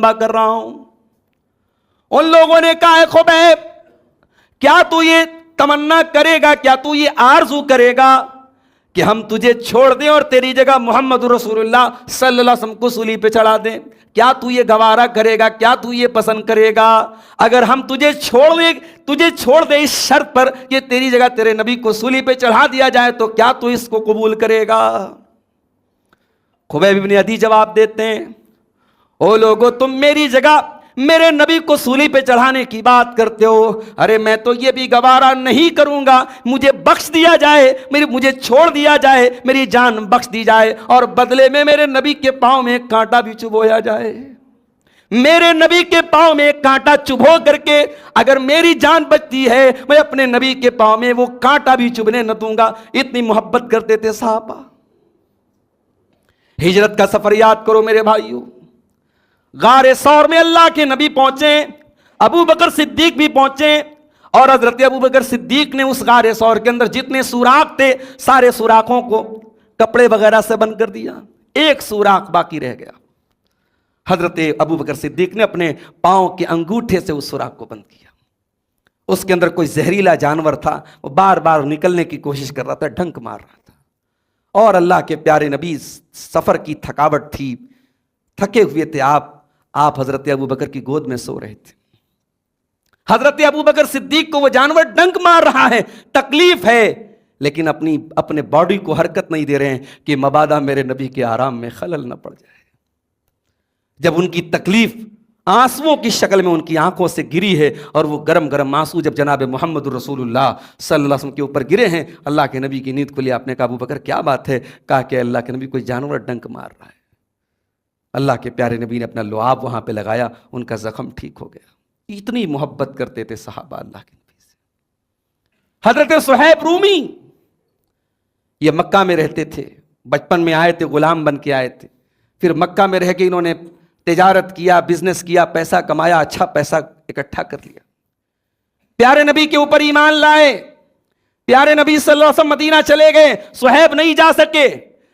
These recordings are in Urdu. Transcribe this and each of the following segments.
کر رہا ہوں. ان لوگوں نے کہا ہے خبیب کیا تو یہ تمنا کرے گا, کیا تو یہ آرزو کرے گا کہ ہم تجھے چھوڑ دیں اور تیری جگہ محمد رسول اللہ صلی اللہ علیہ وسلم کو سولی پہ چڑھا دیں؟ کیا تو یہ گوارا کرے گا, کیا تو یہ پسند کرے گا؟ اگر ہم تجھے چھوڑ دیں اس شرط پر کہ تیری جگہ تیرے نبی کو سولی پہ چڑھا دیا جائے تو کیا تو اس کو قبول کرے گا؟ خبیب بن عدی جواب دیتے ہیں او لوگو, تم میری جگہ میرے نبی کو سولی پہ چڑھانے کی بات کرتے ہو, ارے میں تو یہ بھی گوارا نہیں کروں گا مجھے بخش دیا جائے, مجھے چھوڑ دیا جائے, میری جان بخش دی جائے اور بدلے میں میرے نبی کے پاؤں میں ایک کانٹا بھی چبھویا جائے. میرے نبی کے پاؤں میں ایک کانٹا چبھو کر کے اگر میری جان بچتی ہے میں اپنے نبی کے پاؤں میں وہ کانٹا بھی چبھنے نہ دوں گا. اتنی محبت کرتے تھے صحابہ. ہجرت کا سفر یاد کرو میرے بھائیوں. غار ثور میں اللہ کے نبی پہنچے, ابو بکر صدیق بھی پہنچے, اور حضرت ابو بکر صدیق نے اس غار ثور کے اندر جتنے سوراخ تھے سارے سوراخوں کو کپڑے وغیرہ سے بند کر دیا, ایک سوراخ باقی رہ گیا. حضرت ابو بکر صدیق نے اپنے پاؤں کے انگوٹھے سے اس سوراخ کو بند کیا. اس کے اندر کوئی زہریلا جانور تھا, وہ بار بار نکلنے کی کوشش کر رہا تھا, ڈنک مار رہا تھا. اور اللہ کے پیارے نبی سفر کی تھکاوٹ تھی, تھکے ہوئے تھے, آپ حضرت ابو بکر کی گود میں سو رہے تھے. حضرت ابو بکر صدیق کو وہ جانور ڈنک مار رہا ہے, تکلیف ہے, لیکن اپنے باڈی کو حرکت نہیں دے رہے ہیں کہ مبادا میرے نبی کے آرام میں خلل نہ پڑ جائے. جب ان کی تکلیف آنسوؤں کی شکل میں ان کی آنکھوں سے گری ہے اور وہ گرم گرم آنسو جب جناب محمد رسول اللہ صلی اللہ علیہ وسلم کے اوپر گرے ہیں, اللہ کے نبی کی نیند کو لیا. آپ نے کہا ابو بکر کیا بات ہے؟ کہا کہ اللہ کے نبی کوئی جانور ڈنک مار رہا ہے. اللہ کے پیارے نبی نے اپنا لعاب وہاں پہ لگایا, ان کا زخم ٹھیک ہو گیا. اتنی محبت کرتے تھے صحابہ اللہ کے نبی سے. حضرت صہیب رومی یہ مکہ میں رہتے تھے, بچپن میں آئے تھے, غلام بن کے آئے تھے, پھر مکہ میں رہ کے انہوں نے تجارت کیا, بزنس کیا, پیسہ کمایا, اچھا پیسہ اکٹھا کر لیا, پیارے نبی کے اوپر ایمان لائے, پیارے نبی صلی اللہ علیہ وسلم مدینہ چلے گئے. صہیب نہیں جا سکے,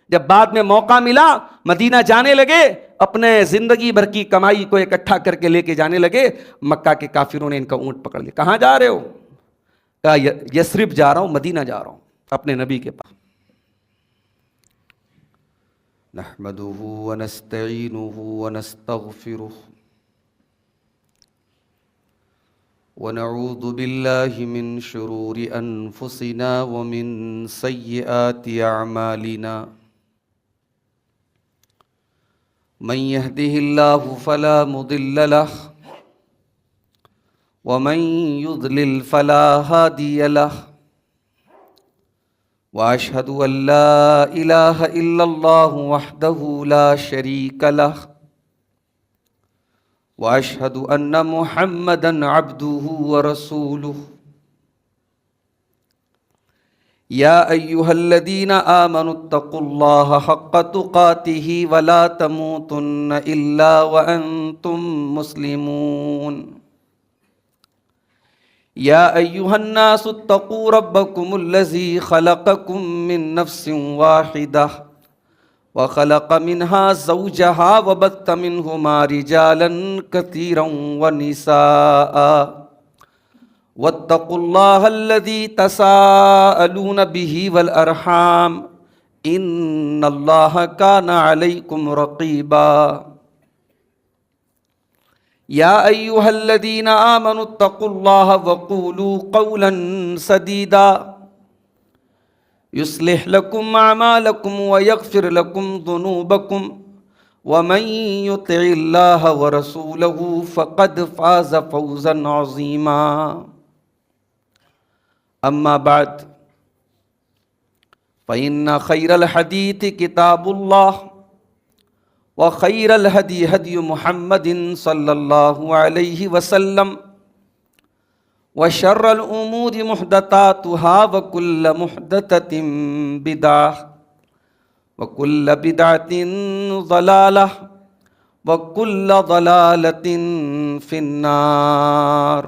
جب بعد میں موقع ملا مدینہ جانے لگے, اپنے زندگی بھر کی کمائی کو اکٹھا کر کے لے کے جانے لگے. مکہ کے کافروں نے ان کا اونٹ پکڑ لیا. کہاں جا رہے ہو؟ کہا یثرب جا رہا ہوں, مدینہ جا رہا ہوں اپنے نبی کے پاس. نحمده ونستعینه ونستغفره ونعوذ بالله من شرور انفسنا ومن سیئات اعمالنا. من يهده الله فلا مضل له ومن يضلل فلا هادي له. واشهد ان لا اله الا الله وحده لا شريك له واشهد ان محمدا عبده ورسوله. يا ايها الذين امنوا اتقوا الله حق تقاته ولا تموتن الا وانتم مسلمون. يا أيها الناس اتقوا ربكم الذي خلقكم من نفس واحدة وخلق منها زوجها وبث منهما رجالا كثيرا ونساء واتقوا الله الذي تساءلون به والأرحام إن الله كان عليكم رقيبا. يا أيها الذين آمنوا اتقوا الله وقولوا قولا سديدا يصلح لكم أعمالكم ويغفر لكم ذنوبكم ومن يطع الله ورسوله فقد فاز فوزا عظيما. أما بعد فإن خير الحديث كتاب الله وخير الهدي هدي محمد صلى الله عليه وسلم وشر الأمور محدثاتها وكل محدثة بدعة وكل بدعة ضلالة وكل ضلالة في النار.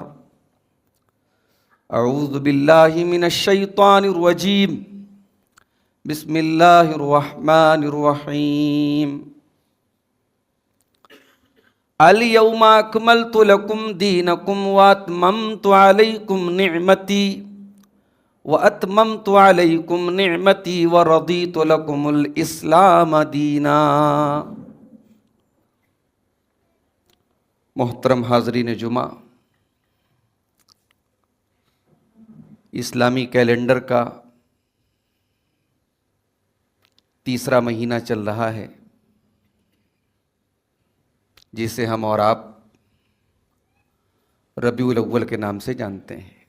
أعوذ بالله من الشيطان الرجيم. بسم الله الرحمن الرحيم. اليوم اکملت لکم دینکم واتممت علیکم نعمتی واتممت علیکم نعمتی ورضیت لکم الاسلام دینا۔ محترم حاضرین جمعہ، اسلامی کیلنڈر کا تیسرا مہینہ چل رہا ہے، جسے ہم اور آپ ربیع الاول کے نام سے جانتے ہیں۔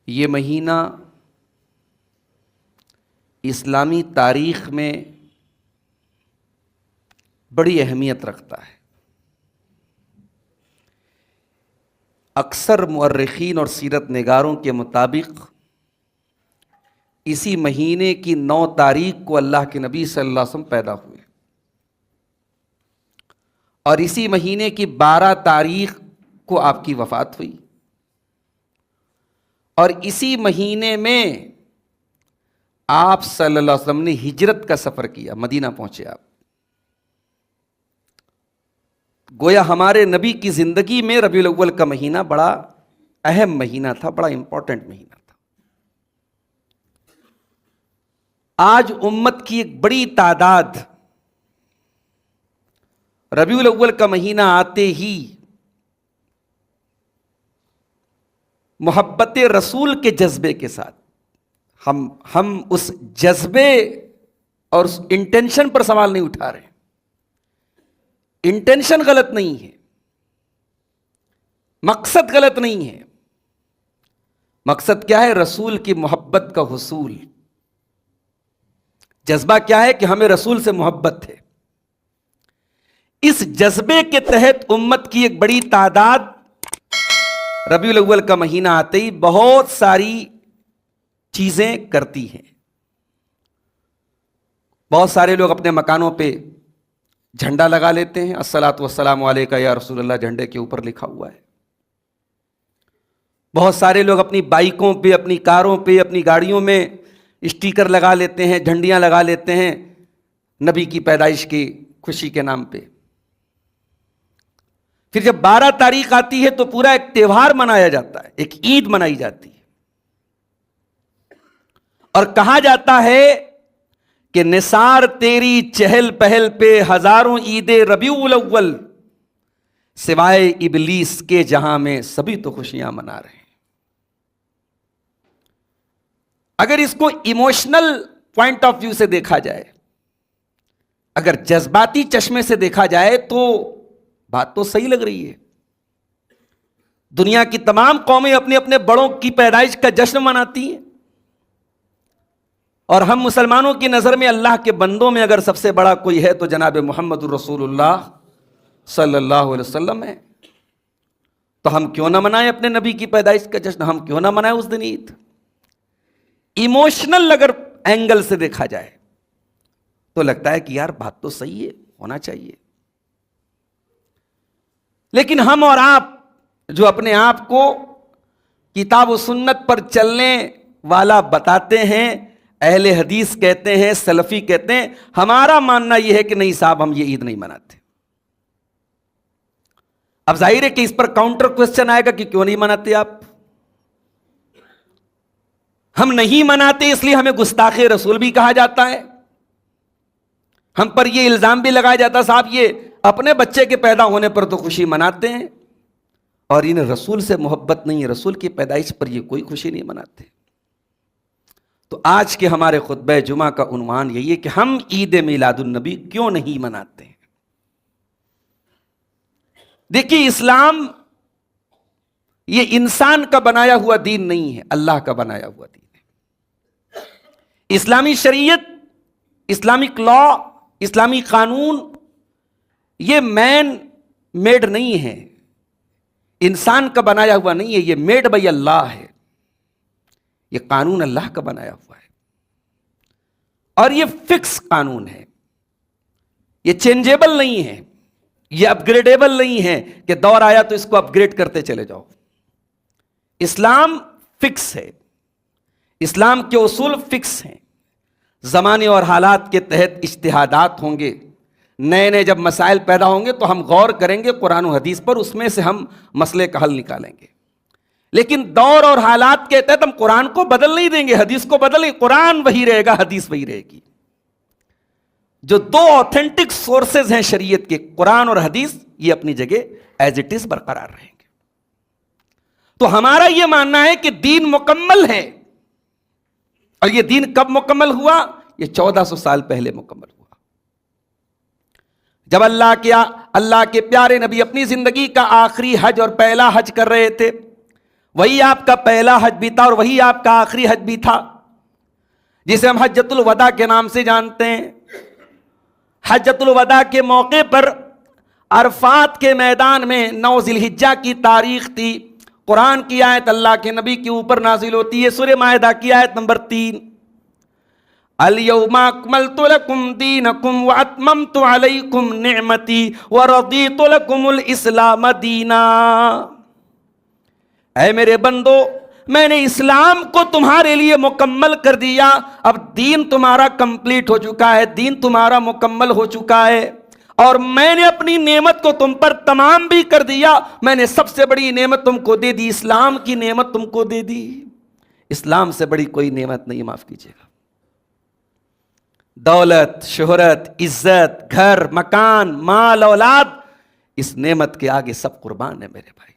یہ مہینہ اسلامی تاریخ میں بڑی اہمیت رکھتا ہے۔ اکثر مورخین اور سیرت نگاروں کے مطابق اسی مہینے کی 9 تاریخ کو اللہ کے نبی صلی اللہ علیہ وسلم پیدا ہوئے، اور اسی مہینے کی 12 تاریخ کو آپ کی وفات ہوئی، اور اسی مہینے میں آپ صلی اللہ علیہ وسلم نے ہجرت کا سفر کیا، مدینہ پہنچے آپ۔ گویا ہمارے نبی کی زندگی میں ربیع الاول کا مہینہ بڑا اہم مہینہ تھا، بڑا امپورٹنٹ مہینہ تھا۔ آج امت کی ایک بڑی تعداد ربیع الاول کا مہینہ آتے ہی محبت رسول کے جذبے کے ساتھ ہم اس جذبے اور اس انٹینشن پر سوال نہیں اٹھا رہے۔ انٹینشن غلط نہیں ہے، مقصد غلط نہیں ہے، مقصد کیا ہے؟ رسول کی محبت کا حصول۔ جذبہ کیا ہے؟ کہ ہمیں رسول سے محبت ہے۔ اس جذبے کے تحت امت کی ایک بڑی تعداد ربیع الاول کا مہینہ آتے ہی بہت ساری چیزیں کرتی ہیں۔ بہت سارے لوگ اپنے مکانوں پہ جھنڈا لگا لیتے ہیں، الصلاۃ والسلام علیکہ یا رسول اللہ جھنڈے کے اوپر لکھا ہوا ہے۔ بہت سارے لوگ اپنی بائکوں پہ، اپنی کاروں پہ، اپنی گاڑیوں میں اسٹیکر لگا لیتے ہیں، جھنڈیاں لگا لیتے ہیں نبی کی پیدائش کی خوشی کے نام پہ۔ پھر جب 12 تاریخ آتی ہے تو پورا ایک تہوار منایا جاتا ہے، ایک عید منائی جاتی ہے، اور کہا جاتا ہے کہ نثار تیری چہل پہل پہ ہزاروں عید ربیع الاول، سوائے ابلیس کے جہاں میں سبھی تو خوشیاں منا رہے ہیں۔ اگر اس کو ایموشنل پوائنٹ آف ویو سے دیکھا جائے، اگر جذباتی چشمے سے دیکھا جائے تو بات تو صحیح لگ رہی ہے۔ دنیا کی تمام قومیں اپنے اپنے بڑوں کی پیدائش کا جشن مناتی ہیں، اور ہم مسلمانوں کی نظر میں اللہ کے بندوں میں اگر سب سے بڑا کوئی ہے تو جناب محمد الرسول اللہ صلی اللہ علیہ وسلم ہے۔ تو ہم کیوں نہ منائیں اپنے نبی کی پیدائش کا جشن؟ ہم کیوں نہ منائیں اس دن عید؟ ایموشنل اگر اینگل سے دیکھا جائے تو لگتا ہے کہ یار بات تو صحیح ہے، ہونا چاہیے۔ لیکن ہم اور آپ جو اپنے آپ کو کتاب و سنت پر چلنے والا بتاتے ہیں، اہل حدیث کہتے ہیں، سلفی کہتے ہیں، ہمارا ماننا یہ ہے کہ نہیں صاحب ہم یہ عید نہیں مناتے۔ اب ظاہر ہے کہ اس پر کاؤنٹر کوسچن آئے گا کہ کیوں نہیں مناتے آپ؟ ہم نہیں مناتے اس لیے ہمیں گستاخ رسول بھی کہا جاتا ہے، ہم پر یہ الزام بھی لگایا جاتا ہے صاحب یہ اپنے بچے کے پیدا ہونے پر تو خوشی مناتے ہیں اور انہیں رسول سے محبت نہیں ہے، رسول کی پیدائش پر یہ کوئی خوشی نہیں مناتے۔ تو آج کے ہمارے خطبہ جمعہ کا عنوان یہی ہے کہ ہم عید میلاد النبی کیوں نہیں مناتے ہیں۔ دیکھیے اسلام یہ انسان کا بنایا ہوا دین نہیں ہے، اللہ کا بنایا ہوا دین ہے۔ اسلامی شریعت، اسلامک لا، اسلامی قانون یہ مین میڈ نہیں ہے، انسان کا بنایا ہوا نہیں ہے، یہ میڈ بائی اللہ ہے۔ یہ قانون اللہ کا بنایا ہوا ہے اور یہ فکس قانون ہے، یہ چینجیبل نہیں ہے، یہ اپ گریڈیبل نہیں ہے کہ دور آیا تو اس کو اپ گریڈ کرتے چلے جاؤ۔ اسلام فکس ہے، اسلام کے اصول فکس ہیں، زمانے اور حالات کے تحت اجتہادات ہوں گے، نئے نئے جب مسائل پیدا ہوں گے تو ہم غور کریں گے قرآن و حدیث پر، اس میں سے ہم مسئلے کا حل نکالیں گے. لیکن دور اور حالات کے تحت ہم قرآن کو بدل نہیں دیں گے، حدیث کو بدل نہیں. قرآن وہی رہے گا، حدیث وہی رہے گی. جو دو اوتھینٹک سورسز ہیں شریعت کے، قرآن اور حدیث، یہ اپنی جگہ ایز اٹ از برقرار رہیں گے. تو ہمارا یہ ماننا ہے کہ دین مکمل ہے. اور یہ دین کب مکمل ہوا؟ یہ 1400 سال پہلے مکمل ہوا، جب اللہ کے پیارے نبی اپنی زندگی کا آخری حج اور پہلا حج کر رہے تھے. وہی آپ کا پہلا حج بھی تھا اور وہی آپ کا آخری حج بھی تھا، جسے ہم حجۃ الوداع کے نام سے جانتے ہیں. حجۃ الوداع کے موقع پر عرفات کے میدان میں 9 ذی الحجہ کی تاریخ تھی. قرآن کی آیت اللہ کے نبی کے اوپر نازل ہوتی ہے، سورہ مائدہ کی آیت نمبر 3. اليوم اکملت لکم دینکم واتممت علیکم نعمتی ورضیت لکم الاسلام دینا. اے میرے بندو، میں نے اسلام کو تمہارے لیے مکمل کر دیا. اب دین تمہارا کمپلیٹ ہو چکا ہے، دین تمہارا مکمل ہو چکا ہے، اور میں نے اپنی نعمت کو تم پر تمام بھی کر دیا. میں نے سب سے بڑی نعمت تم کو دے دی، اسلام کی نعمت تم کو دے دی. اسلام سے بڑی کوئی نعمت نہیں، معاف کیجیے گا. دولت، شہرت، عزت، گھر، مکان، مال، اولاد، اس نعمت کے آگے سب قربان ہے میرے بھائی.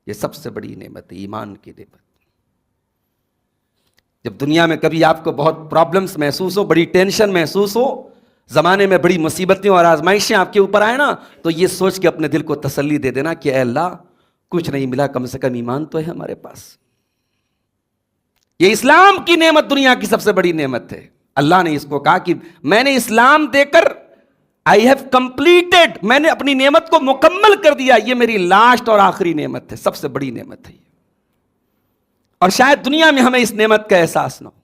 یہ سب سے بڑی نعمت ہے، ایمان کی نعمت. جب دنیا میں کبھی آپ کو بہت پرابلمز محسوس ہو، بڑی ٹینشن محسوس ہو، زمانے میں بڑی مصیبتیں اور آزمائشیں آپ کے اوپر آئے نا، تو یہ سوچ کے اپنے دل کو تسلی دے دینا کہ اے اللہ، کچھ نہیں ملا، کم سے کم ایمان تو ہے ہمارے پاس. یہ اسلام کی نعمت دنیا کی سب سے بڑی نعمت ہے. اللہ نے اس کو کہا کہ میں نے اسلام دے کر I have completed، میں نے اپنی نعمت کو مکمل کر دیا. یہ میری لاسٹ اور آخری نعمت ہے، سب سے بڑی نعمت ہے یہ. اور شاید دنیا میں ہمیں اس نعمت کا احساس نہ ہو،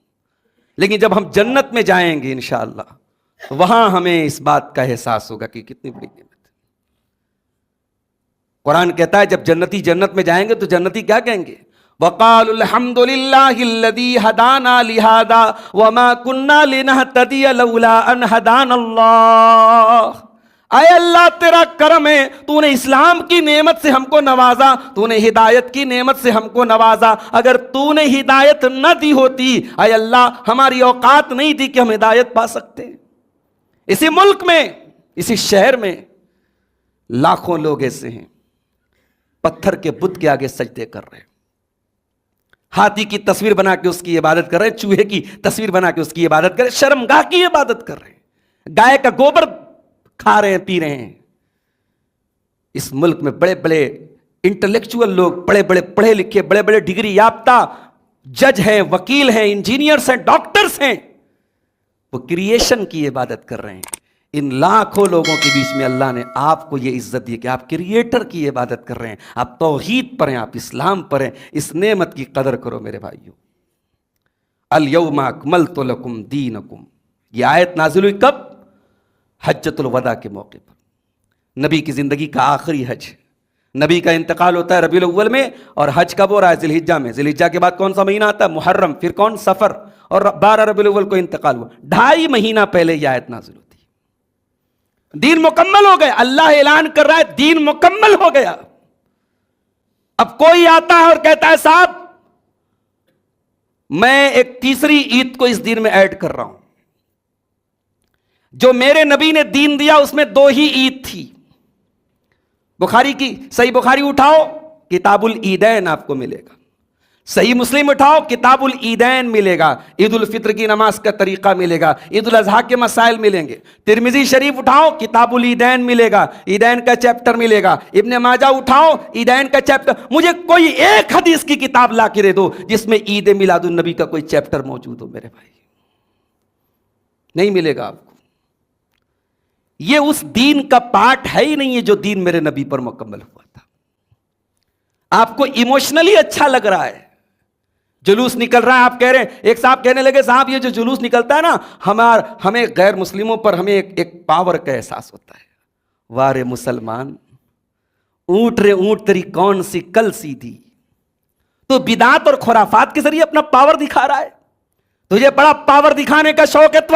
لیکن جب ہم جنت میں جائیں گے انشاءاللہ، وہاں ہمیں اس بات کا احساس ہوگا کہ کتنی بڑی نعمت ہے. قرآن کہتا ہے جب جنتی جنت میں جائیں گے تو جنتی کیا کہیں گے؟ وَقَالُوا الْحَمْدُ لِلَّهِ الَّذِي هَدَانَا لِهَذَا وَمَا كُنَّا لِنَهْتَدِيَ لَوْلَا أَنْ هَدَانَا اللَّهُ. اے اللہ تیرا کرم ہے، تو نے اسلام کی نعمت سے ہم کو نوازا، تو نے ہدایت کی نعمت سے ہم کو نوازا. اگر تو نے ہدایت نہ دی ہوتی، اے اللہ ہماری اوقات نہیں تھی کہ ہم ہدایت پا سکتے. اسی ملک میں، اسی شہر میں لاکھوں لوگ ایسے ہیں پتھر کے بت کے آگے سجدے کر رہے ہیں، ہاتھی کی تصویر بنا کے اس کی عبادت کر رہے ہیں، چوہے کی تصویر بنا کے اس کی عبادت کر رہے ہیں، شرمگاہ کی عبادت کر رہے ہیں، گائے کا گوبر کھا رہے ہیں، پی رہے ہیں. اس ملک میں بڑے بڑے انٹلیکچوئل لوگ، بڑے بڑے پڑھے لکھے، بڑے بڑے ڈگری یافتہ جج ہیں، وکیل ہیں، انجینئرز ہیں، ڈاکٹرز ہیں، وہ کریشن کی عبادت کر رہے ہیں. ان لاکھوں لوگوں کے بیچ میں اللہ نے آپ کو یہ عزت دی کہ آپ کریٹر کی عبادت کر رہے ہیں، آپ توحید پر ہیں، آپ اسلام پر ہیں. اس نعمت کی قدر کرو میرے بھائیوں. الیوم اکملت لکم دینکم، یہ آیت نازل ہوئی کب؟ حجۃ الوداع کے موقع پر. نبی کی زندگی کا آخری حج، نبی کا انتقال ہوتا ہے ربیع الاول میں، اور حج کب ہو رہا ہے؟ ذی الحجہ میں. ذی الحجہ کے بعد کون سا مہینہ آتا ہے؟ محرم. پھر کون؟ سفر. اور 12 ربیع الاول کو انتقال ہوا. 2.5 مہینہ پہلے یہ آیت نازل ہوتی ہے. دین مکمل ہو گیا، اللہ اعلان کر رہا ہے دین مکمل ہو گیا. اب کوئی آتا ہے اور کہتا ہے صاحب میں ایک تیسری عید کو اس دین میں ایڈ کر رہا ہوں. جو میرے نبی نے دین دیا اس میں 2 ہی عید تھی. بخاری کی صحیح بخاری اٹھاؤ، کتاب العیدین آپ کو ملے گا. صحیح مسلم اٹھاؤ، کتاب العیدین ملے گا. عید الفطر کی نماز کا طریقہ ملے گا، عید الاضحیٰ کے مسائل ملیں گے. ترمذی شریف اٹھاؤ، کتاب العیدین ملے گا، عیدین کا چیپٹر ملے گا. ابن ماجہ اٹھاؤ، عیدین کا چیپٹر. مجھے کوئی ایک حدیث کی کتاب لا کے دے دو جس میں عید میلاد النبی کا کوئی چیپٹر موجود ہو میرے بھائی. نہیں ملے گا آپ کو. یہ اس دین کا پارٹ ہے ہی نہیں ہے جو دین میرے نبی پر مکمل ہوا تھا. آپ کو ایموشنلی اچھا لگ رہا ہے، جلوس نکل رہا ہے، آپ کہہ رہے ہیں. ایک صاحب کہنے لگے صاحب یہ جو جلوس نکلتا ہے نا، ہمیں غیر مسلموں پر ہمیں ایک پاور کا احساس ہوتا ہے. وارے مسلمان، اونٹ رے اونٹ تیری کون سی کل سیدھی. تو بدعات اور خرافات کے ذریعے اپنا پاور دکھا رہا ہے. تجھے بڑا پاور دکھانے کا شوق ہے تو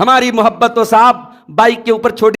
ہماری محبت تو صاحب بائک کے اوپر چھوٹی